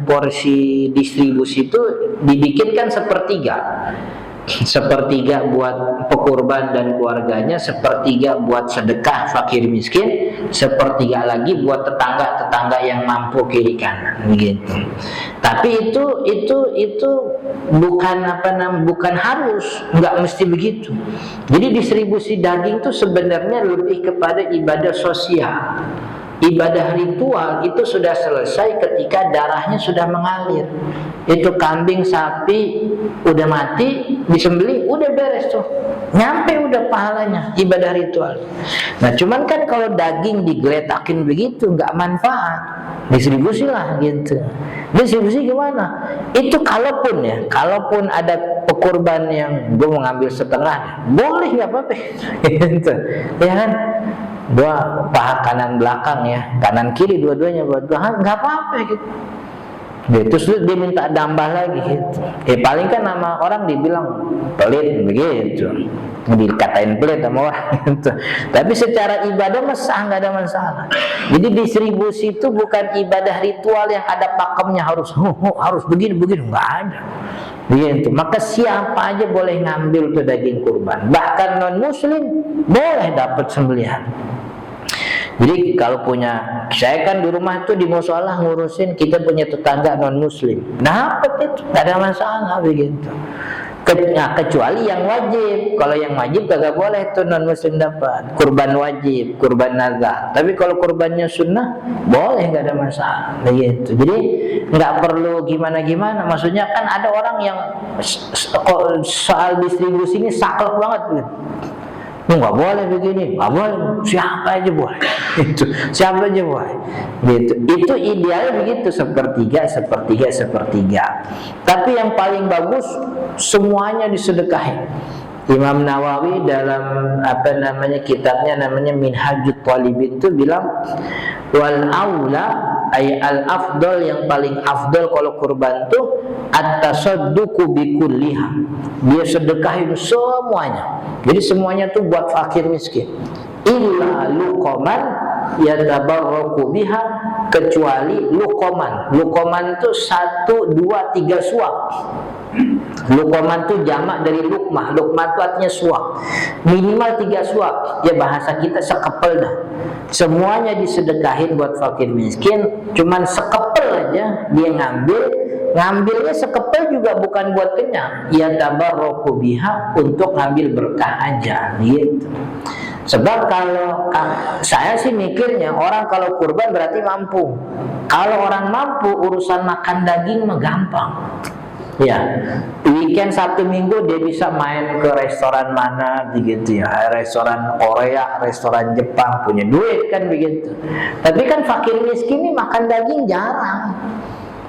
[SPEAKER 1] porsi distribusi itu dibikinkan 1/3. sepertiga buat pekurban dan keluarganya, sepertiga buat sedekah fakir miskin, sepertiga lagi buat tetangga-tetangga yang mampu kiri kanan, gitu. Tapi itu bukan bukan harus, nggak mesti begitu. Jadi distribusi daging itu sebenarnya lebih kepada ibadah sosial. Ibadah ritual itu sudah selesai ketika darahnya sudah mengalir. Itu kambing, sapi udah mati, disembelih, udah beres tuh. Nyampe udah pahalanya, ibadah ritual. Nah, cuman kan kalau daging digeletakin begitu nggak manfaat. Distribusi lah gitu. Distribusi gimana? Itu kalaupun ada pekurban yang gue mau ngambil setengah, boleh, nggak apa-apa. Gitu. Ya kan? Dua paha kanan belakang ya, kanan kiri dua-duanya buat bahan, nggak apa-apa gitu. Terus dia minta nambah lagi gitu. Paling kan nama orang dibilang pelit begitu, dikatain pelit sama orang gitu. Tapi secara ibadah nggak ada masalah. Jadi distribusi itu bukan ibadah ritual yang ada pakemnya, harus begini nggak ada. Begitu. Maka siapa aja boleh ngambil tuh daging kurban. Bahkan non muslim boleh dapat sembelihan. Jadi kalau saya kan di rumah tuh di mushola ngurusin, kita punya tetangga non muslim, dapat itu, nggak ada masalah begitu. Kecuali yang wajib. Kalau yang wajib kagak boleh tuh non muslim dapat. Kurban wajib, kurban nazar. Tapi kalau kurbannya sunnah boleh, nggak ada masalah begitu. Jadi nggak perlu gimana-gimana. Maksudnya kan ada orang yang soal distribusi ini saklek banget gitu. Nggak boleh begini, nggak boleh, siapa aja boleh. Siapa aja boleh. Gitu. Itu idealnya begitu, sepertiga. Tapi yang paling bagus semuanya disedekahin. Imam Nawawi dalam kitabnya namanya Minhajut Thalibin itu bilang wal aula ay al afdal, yang paling afdal kalau kurban tuh at-tasadduqu bi kulliha. Dia sedekahin semuanya. Jadi semuanya tuh buat fakir miskin. Illa luqaman yatabarraku biha, kecuali luqaman. Luqaman itu 1, 2, 3 suap. Luqaman itu jamak dari lukmah. Lukmah itu artinya suap. Minimal 3 suap. Ya bahasa kita sekepel dah. Semuanya disedekahin buat fakir miskin. Cuman sekepel aja dia ngambilnya sekepel juga bukan buat kenyang. Ya tabarraku biha, untuk ngambil berkah aja gitu. Sebab kalau saya sih mikirnya orang kalau kurban berarti mampu. Kalau orang mampu urusan makan daging mah gampang. Ya, weekend Sabtu Minggu dia bisa main ke restoran mana begitu ya, restoran Korea, restoran Jepang, punya duit kan begitu. Tapi kan fakir miskin ini makan daging jarang.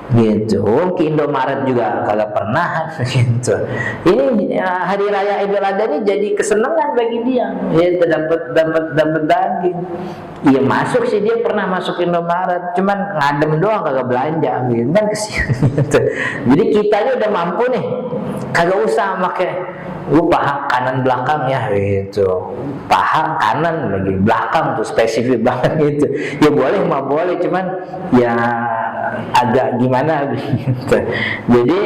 [SPEAKER 1] Gitu, ke Indomaret juga kagak pernah gitu. Ini hari raya Idul Adha ini jadi kesenangan bagi dia. Dia dapat daging. Iya masuk sih, dia pernah masuk Indomaret, cuman ngadem doang kagak belanja gitu kan, kesian gitu. Jadi kitanya udah mampu nih, kagak usah pakai paha kanan belakang ya gitu. Paha kanan lagi belakang tuh spesifik banget gitu. Ya boleh mah boleh, cuman ya agak gimana gitu. Jadi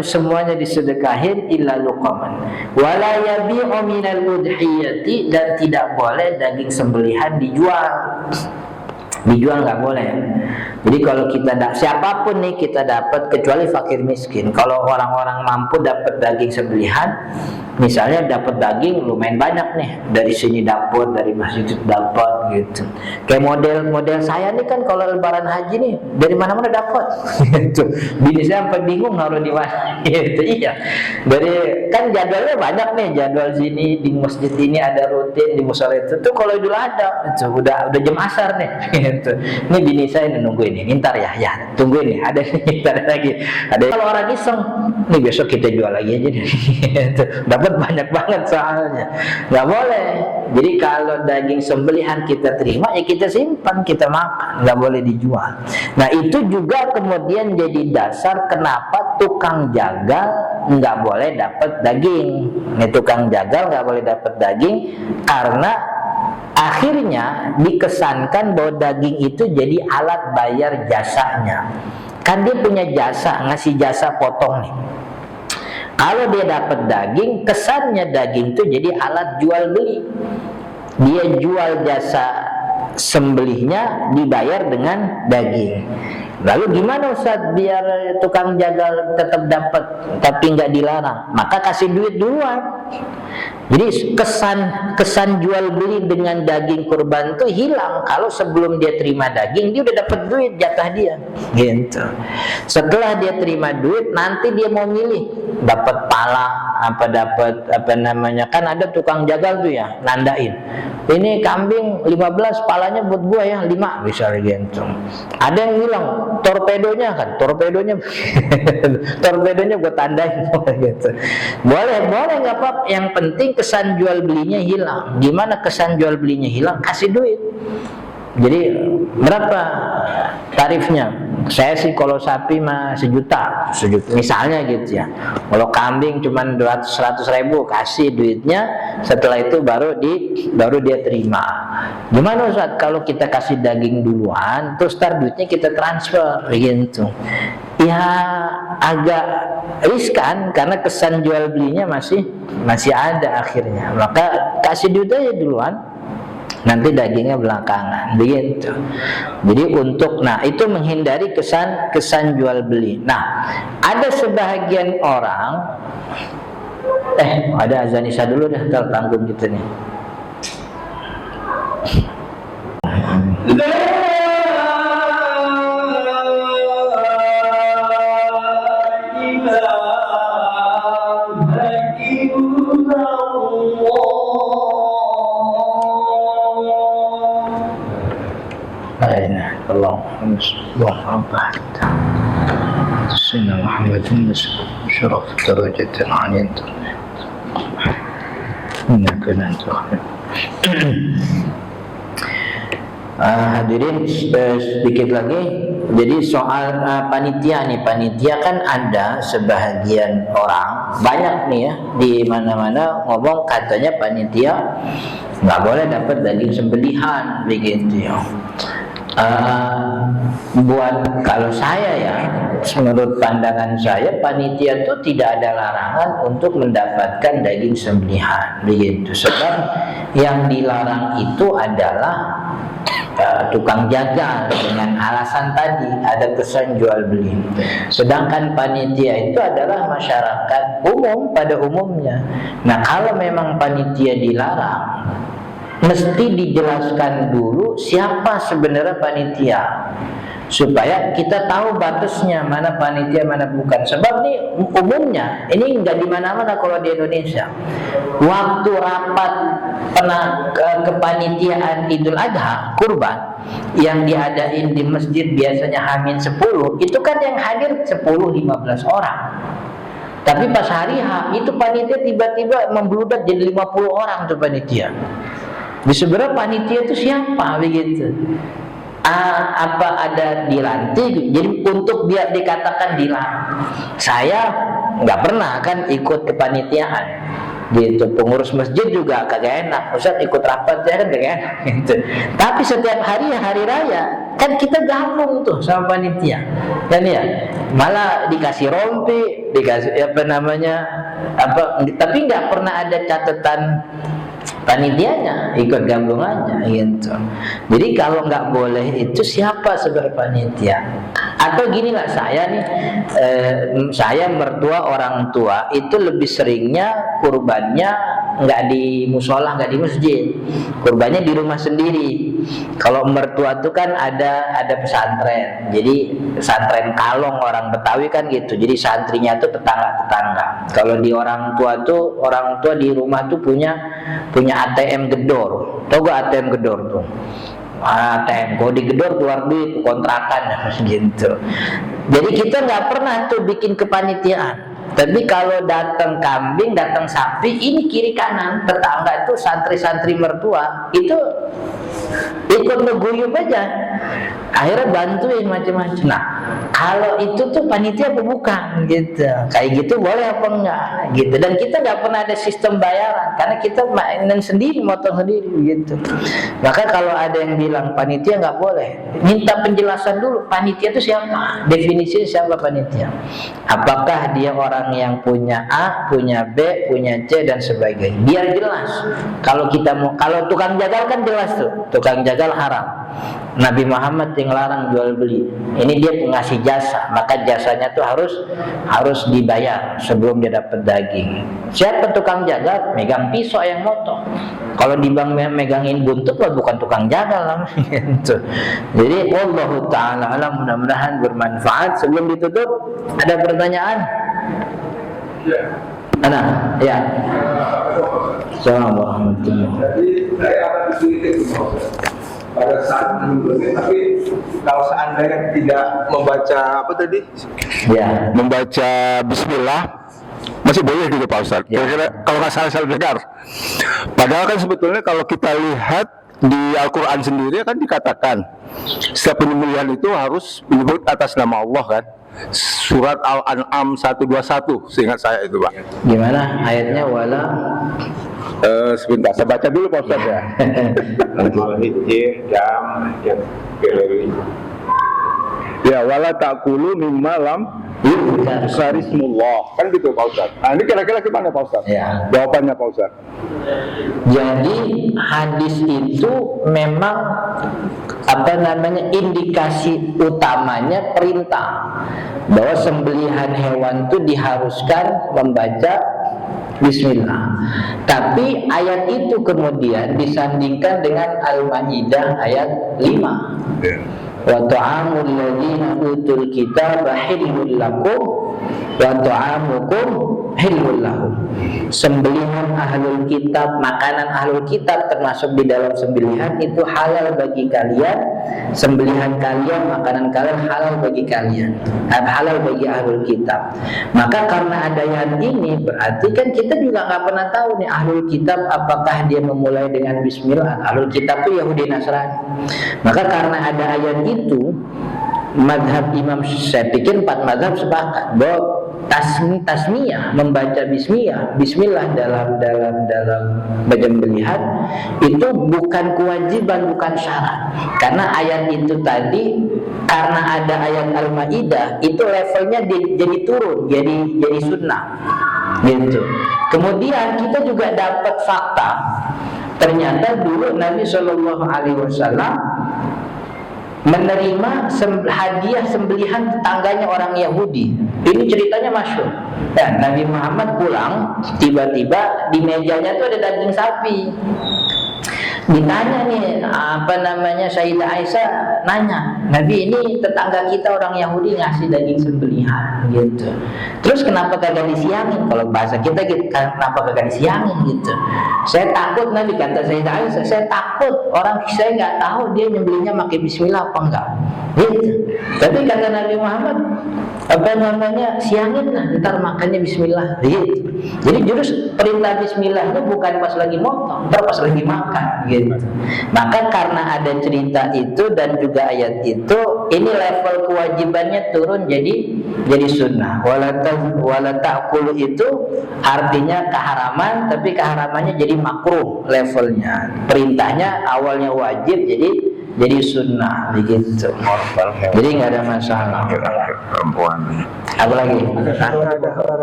[SPEAKER 1] semuanya disedekahin illa luqaman. Wala yabi'u minal udhiyati, dan tidak boleh daging sembelihan dijual. Dijual nggak boleh. Jadi kalau siapapun nih kita dapat, kecuali fakir miskin. Kalau orang-orang mampu dapat daging sembelihan, misalnya dapat daging lumayan banyak nih, dari sini dapat, dari masjid dapat gitu. Kayak model saya nih kan kalau lebaran haji nih dari mana-mana dapat. Gitu. Bini saya sampai bingung naruh di mana. Gitu. Iya. Dari kan jadwalnya banyak nih, jadwal sini di masjid ini ada rutin, di musala itu tuh kalau Idul Adha itu udah jam asar nih. Gitu. Ini bini saya nungguin ini, ntar ya tungguin nih, ada nih, ada lagi. Ada kalau orang iseng, nih besok kita jual lagi aja nih. Dapat banyak banget soalnya. Nggak boleh. Jadi kalau daging sembelihan kita terima, ya kita simpan, kita makan, nggak boleh dijual. Nah itu juga kemudian jadi dasar kenapa tukang jagal nggak boleh dapat daging. Nih tukang jagal nggak boleh dapat daging karena akhirnya dikesankan bahwa daging itu jadi alat bayar jasanya. Kan dia punya jasa, ngasih jasa potong nih. Kalau dia dapat daging, kesannya daging itu jadi alat jual beli. Dia jual jasa sembelihnya, dibayar dengan daging. Lalu gimana Ustaz biar tukang jagal tetap dapat tapi nggak dilarang? Maka kasih duit duluan. Jadi kesan jual beli dengan daging kurban itu hilang kalau sebelum dia terima daging dia udah dapat duit jatah dia. Gitu. Setelah dia terima duit nanti dia mau milih dapat pala apa namanya, kan ada tukang jagal tuh ya nandain. Ini kambing 15 palanya buat gua ya 5 misalnya gitu. Ada yang bilang torpedonya gua tandain gitu. Boleh nggak apa, yang penting kesan jual belinya hilang. Gimana kesan jual belinya hilang? Kasih duit. Jadi berapa tarifnya? Saya sih kalau sapi mah sejuta misalnya gitu ya. Kalau kambing cuma 100 ribu, kasih duitnya. Setelah itu baru dia terima. Gimana Ustaz kalau kita kasih daging duluan, terus tar duitnya kita transfer gitu? Ya agak riskan karena kesan jual belinya masih ada akhirnya. Maka kasih duit aja duluan, nanti dagingnya belakangan begitu. Jadi itu menghindari kesan jual beli. Nah, ada sebahagian orang ada azan isya dulu dah, tertanggung gitu nih. اللهم سيدنا محمد شرف درجة عالية إنك لن تخلف. Hadirin sedikit lagi. Jadi soal panitia kan ada sebahagian orang, banyak nih ya di mana-mana ngomong katanya panitia nggak boleh dapat daging sembelihan begitu ya. Buat kalau saya ya, menurut pandangan saya panitia itu tidak ada larangan untuk mendapatkan daging sembelihan begitu. Sebab yang dilarang itu adalah tukang jagal dengan alasan tadi ada kesan jual beli. Sedangkan panitia itu adalah masyarakat umum pada umumnya. Nah, kalau memang panitia dilarang, mesti dijelaskan dulu siapa sebenarnya panitia, supaya kita tahu batasnya mana panitia mana bukan. Sebab nih umumnya ini nggak di mana-mana kalau di Indonesia. Waktu rapat kepanitiaan Idul Adha kurban yang diadain di masjid biasanya H-10, itu kan yang hadir 10-15 orang. Tapi pas hari H itu panitia tiba-tiba membludak jadi 50 orang tuh panitia. Sebenarnya panitia itu siapa begitu? Apa ada dilantik? Jadi untuk biar dikatakan dilarang. Saya nggak pernah kan ikut kepanitiaan gitu. Pengurus masjid juga kagak enak. Ustaz ikut rapat ya kan kagak enak gitu. Tapi setiap hari raya kan kita gabung tuh sama panitia. Dan ya malah dikasih rompi, dikasih tapi nggak pernah ada catatan panitianya, ikut gabungannya gitu. Jadi kalau nggak boleh itu siapa sebenarnya panitia? Atau gini lah, saya nih saya mertua orang tua itu lebih seringnya kurbannya nggak di musola, nggak di masjid, kurbannya di rumah sendiri. Kalau mertua tuh kan ada pesantren, jadi pesantren Kalong orang Betawi kan gitu. Jadi santrinya tuh tetangga. Kalau di orang tua di rumah tuh punya ATM gedor. Tau gak ATM gedor tuh? ATM, kalau digedor keluar duit kontrakan gitu. Jadi kita nggak pernah tuh bikin kepanitiaan. Tapi kalau datang kambing, datang sapi, ini kiri kanan tetangga itu santri-santri mertua itu ikut ngeguyup aja. Akhirnya bantuin macam-macam. Nah, kalau itu tuh panitia apa bukan gitu, kayak gitu boleh apa enggak gitu. Dan kita nggak pernah ada sistem bayaran karena kita mainan sendiri, motong sendiri gitu. Maka kalau ada yang bilang panitia nggak boleh, minta penjelasan dulu panitia itu siapa, definisi siapa panitia. Apakah dia orang yang punya A, punya B, punya C dan sebagainya, biar jelas. Kalau kita mau, kalau tukang jagal kan jelas tuh, tukang jagal haram. Nabi Muhammad yang larang jual beli. Ini dia pengasih jasa, maka jasanya tuh harus dibayar sebelum dia dapat daging. Siapa tukang jagal? Megang pisau yang motong. Kalau di bank megangin buntut lah bukan tukang jagal lah. Gitu. Jadi wallahu taala alam, mudah-mudahan bermanfaat. Sebelum ditutup, ada pertanyaan? Ana, ya. Assalamualaikum warahmatullahi wabarakatuh.
[SPEAKER 2] Jadi saya akan sedikit pada saat menyebutnya, tapi kalau seandainya tidak membaca apa tadi?
[SPEAKER 1] Ya.
[SPEAKER 2] Membaca Bismillah masih boleh gitu Pak Ustadz.
[SPEAKER 1] Ya.
[SPEAKER 2] Kira-kira kalau nggak salah dengar. Padahal kan sebetulnya kalau kita lihat di Al-Quran sendiri kan dikatakan setiap penyembelihan itu harus menyebut atas nama Allah kan. Surat Al-An'am 121 seingat saya itu Pak.
[SPEAKER 1] Gimana ayatnya? Wala
[SPEAKER 2] Sebentar, saya baca dulu Pak Ustadz ya. Ya, wala ta'kulu mimma lam yuzkarismullah. Kan gitu Pak Ustadz. Nah, ini kira-kira gimana Pak Ustadz?
[SPEAKER 1] Ya.
[SPEAKER 2] Jawabannya Pak Ustadz.
[SPEAKER 1] Jadi hadis itu memang indikasi utamanya perintah bahwa sembelihan hewan itu diharuskan membaca Bismillah. Tapi ayat itu kemudian disandingkan dengan Al-Maidah ayat 5. Wa ta'amul ladzina utul kitaba hillul lakum wa ta'amukum hillul lahum. Sembelihan ahlul kitab, makanan ahlul kitab termasuk di dalam sembelihan itu halal bagi kalian. Sembelihan kalian, makanan kalian halal bagi kalian, halal bagi ahlul kitab. Maka karena ada ayat ini berarti kan kita juga nggak pernah tahu nih ahlul kitab apakah dia memulai dengan Bismillah. Ahlul kitab itu Yahudi Nasrani. Maka karena ada ayat itu, madhab Imam, saya pikir 4 madhab sepakat bahwa tasmiyah, membaca Bismillah dalam penyembelihan itu bukan kewajiban, bukan syarat. Karena ayat itu tadi, karena ada ayat Al-Maidah itu levelnya jadi turun, jadi sunnah gitu. Kemudian kita juga dapat fakta, ternyata dulu Nabi SAW menerima hadiah sembelihan tetangganya orang Yahudi. Ini ceritanya masyhur. Dan Nabi Muhammad pulang, tiba-tiba di mejanya tuh ada daging sapi. Ditanya nih, Sayyidah Aisyah nanya, Nabi, ini tetangga kita orang Yahudi ngasih daging sembelihan gitu. Terus kenapa kagak disiangin? Kalau bahasa kita kenapa kagak disiangin gitu. Saya takut, Nabi, kata Sayyidah Aisyah, saya takut orang saya nggak tahu dia nyembelihnya pakai Bismillah apa enggak gitu. Tapi kata Nabi Muhammad, siangin lah, ntar makannya Bismillah gitu. Jadi jurus perintah Bismillah itu bukan pas lagi motong, ntar pas lagi makan gitu. Maka karena ada cerita itu dan juga ayat itu, ini level kewajibannya turun jadi sunnah. Wala ta'kulu itu artinya keharaman, tapi keharamannya jadi makruh levelnya. Perintahnya awalnya wajib jadi sunnah begitu. Jadi nggak ada masalah.
[SPEAKER 2] Perempuan.
[SPEAKER 1] Apa lagi?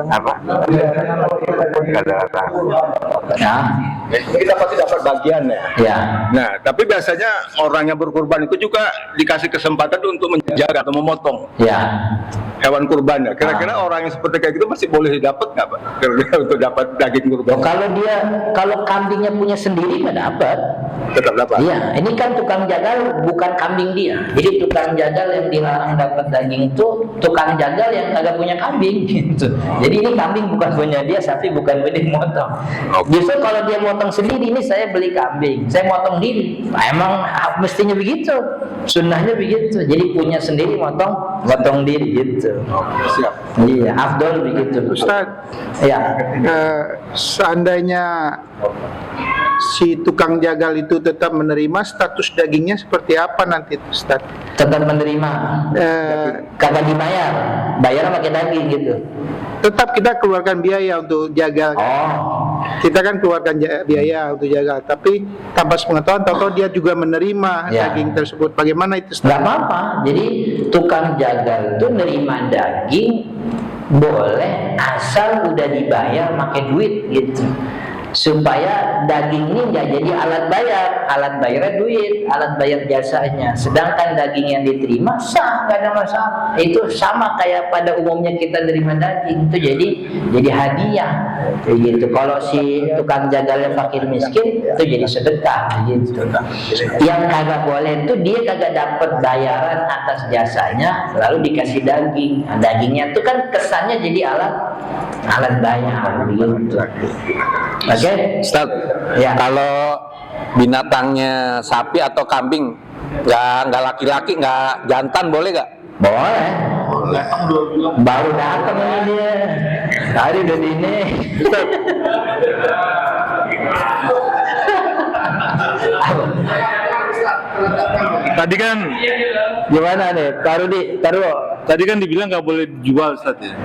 [SPEAKER 2] Apa?
[SPEAKER 1] Ya.
[SPEAKER 2] Kita pasti dapat bagian ya.
[SPEAKER 1] Ya.
[SPEAKER 2] Nah, tapi biasanya orang yang berkurban itu juga dikasih kesempatan untuk menjaga atau memotong
[SPEAKER 1] Ya.
[SPEAKER 2] hewan kurban ya. Kira-kira orang yang seperti kayak gitu masih boleh dapat nggak Pak? Kira-kira untuk dapat daging kurban?
[SPEAKER 1] Kalau kambingnya punya sendiri nggak dapat.
[SPEAKER 2] Tetap dapat.
[SPEAKER 1] Iya, ini kan tukang jagal bukan kambing dia. Jadi tukang jagal yang dilarang dapat daging itu tukang jagal yang kagak punya kambing gitu. Jadi ini kambing bukan punya dia, sapi bukan punya dia motong. Justru kalau dia motong sendiri, ini saya beli kambing, saya motong diri. Nah, emang mestinya begitu, sunnahnya begitu. Jadi punya sendiri motong diri gitu.
[SPEAKER 2] Siap.
[SPEAKER 1] Iya, afdol begitu.
[SPEAKER 3] Ustaz,
[SPEAKER 1] Ya.
[SPEAKER 3] seandainya si tukang jagal itu tetap menerima status dagingnya seperti apa nanti Ustaz?
[SPEAKER 1] Tetap menerima, kagak dibayar, bayar pakai daging gitu.
[SPEAKER 3] Tetap kita keluarkan biaya untuk jagal. Kita kan keluarkan biaya untuk jagal, tapi tanpa sepengetahuan tahu dia juga menerima daging tersebut. Bagaimana itu Ustaz?
[SPEAKER 1] Nggak apa-apa. Jadi tukang jagal itu nerima daging boleh asal udah dibayar pakai duit gitu, supaya daging ini nggak jadi alat bayarnya duit, alat bayar jasanya. Sedangkan daging yang diterima sah, nggak ada masalah. Itu sama kayak pada umumnya kita nerima daging itu jadi hadiah gitu. Kalau si tukang jagalnya fakir miskin itu jadi sedekah gitu. Yang kagak boleh itu dia kagak dapat bayaran atas jasanya lalu dikasih daging. Nah, dagingnya itu kan kesannya jadi alat bayar gitu. Oke,
[SPEAKER 2] Ustaz, kalau binatangnya sapi atau kambing nggak laki-laki, nggak jantan, boleh nggak?
[SPEAKER 1] Boleh. Baru datang ini dia. Tadi udah di ini.
[SPEAKER 4] Tadi kan
[SPEAKER 1] Gimana nih? Taruh.
[SPEAKER 4] Tadi kan dibilang nggak boleh dijual, Ustaz ya.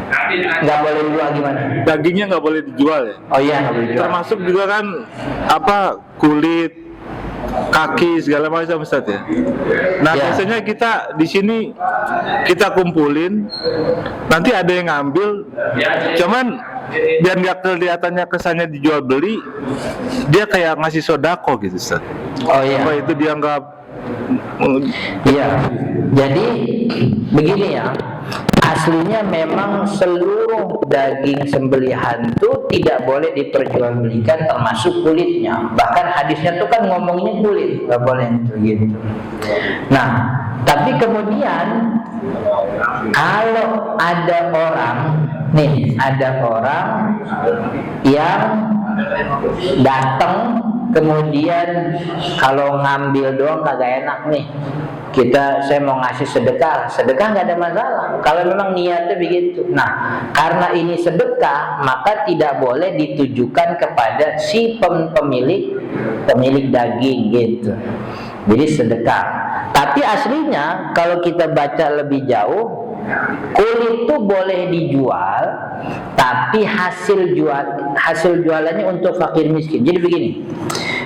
[SPEAKER 1] Nggak boleh dijual gimana?
[SPEAKER 4] Dagingnya nggak boleh dijual ya.
[SPEAKER 1] Oh iya, nggak boleh dijual.
[SPEAKER 4] Termasuk juga kan kulit, kaki segala macam, Ustaz ya. Nah,
[SPEAKER 1] Ya.
[SPEAKER 4] biasanya kita di sini kita kumpulin, nanti ada yang ngambil. Cuman biar nggak kelihatannya kesannya dijual beli, dia kayak ngasih sodako gitu, Ustaz.
[SPEAKER 1] Oh iya.
[SPEAKER 4] Apa itu dianggap
[SPEAKER 1] Iya. Jadi begini ya. Aslinya memang seluruh daging sembelihan itu tidak boleh diperjualbelikan termasuk kulitnya. Bahkan hadisnya tuh kan ngomongnya kulit, nggak boleh itu gitu. Nah, tapi kemudian kalau ada orang yang datang kemudian kalau ngambil doang kagak enak nih, saya mau ngasih sedekah nggak ada masalah kalau memang niatnya begitu. Nah, karena ini sedekah maka tidak boleh ditujukan kepada si pemilik daging gitu. Jadi sedekah. Tapi aslinya kalau kita baca lebih jauh, kulit itu boleh dijual, tapi hasil jualannya untuk fakir miskin. Jadi begini,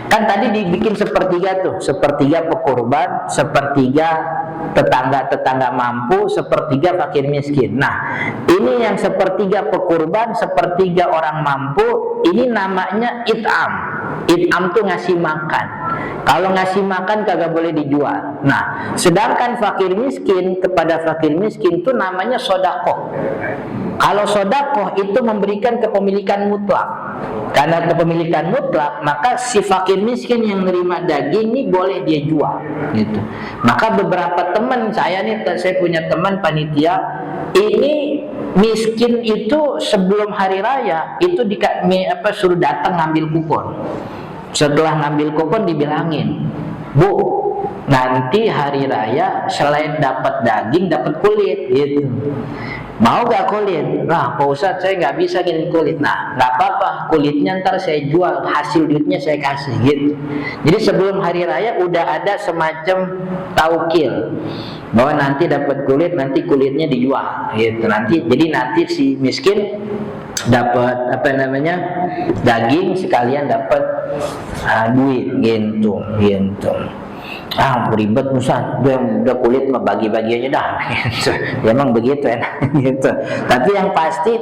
[SPEAKER 1] kan tadi dibikin sepertiga pekurban, sepertiga tetangga mampu, sepertiga fakir miskin. Nah, ini yang sepertiga pekurban, sepertiga orang mampu, ini namanya it'am. It'am tuh ngasih makan. Kalau ngasih makan kagak boleh dijual. Nah, sedangkan fakir miskin kepada fakir miskin itu namanya sodakoh. Kalau sodakoh itu memberikan kepemilikan mutlak. Karena kepemilikan mutlak, maka si fakir miskin yang menerima daging ini boleh dia jual gitu. Maka beberapa teman saya punya teman panitia ini miskin itu sebelum hari raya itu suruh datang ngambil kupon. Setelah ngambil kupon dibilangin, "Bu, nanti hari raya selain dapat daging dapat kulit gitu. Mau gak kulit?" "Nah, Pak Ustadz, saya nggak bisa ngirim kulit." "Nah, nggak apa-apa, kulitnya ntar saya jual, hasil duitnya saya kasih." Gitu. Jadi sebelum hari raya udah ada semacam taukil bahwa nanti dapat kulit, nanti kulitnya dijual gitu. Jadi nanti si miskin dapat daging sekalian dapat duit gitu. Ribet Ustaz, udah kulit mah bagi-bagi aja dah gitu. Ya, emang begitu enak gitu. Tapi yang pasti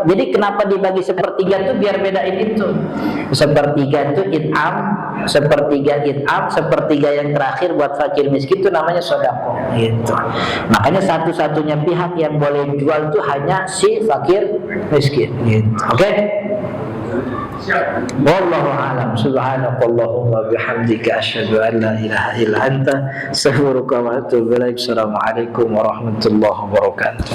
[SPEAKER 1] jadi kenapa dibagi sepertiga itu biar bedain itu. Sepertiga itu it'am, sepertiga yang terakhir buat fakir miskin itu namanya sedekah gitu. Makanya satu-satunya pihak yang boleh jual itu hanya si fakir miskin gitu. Oke? Wallahu a'lam. Subhanakallahumma bihamdika asyhadu an la ilaha illa anta astaghfiruka wa atubu ilaik. Assalamualaikum warahmatullahi wabarakatuh.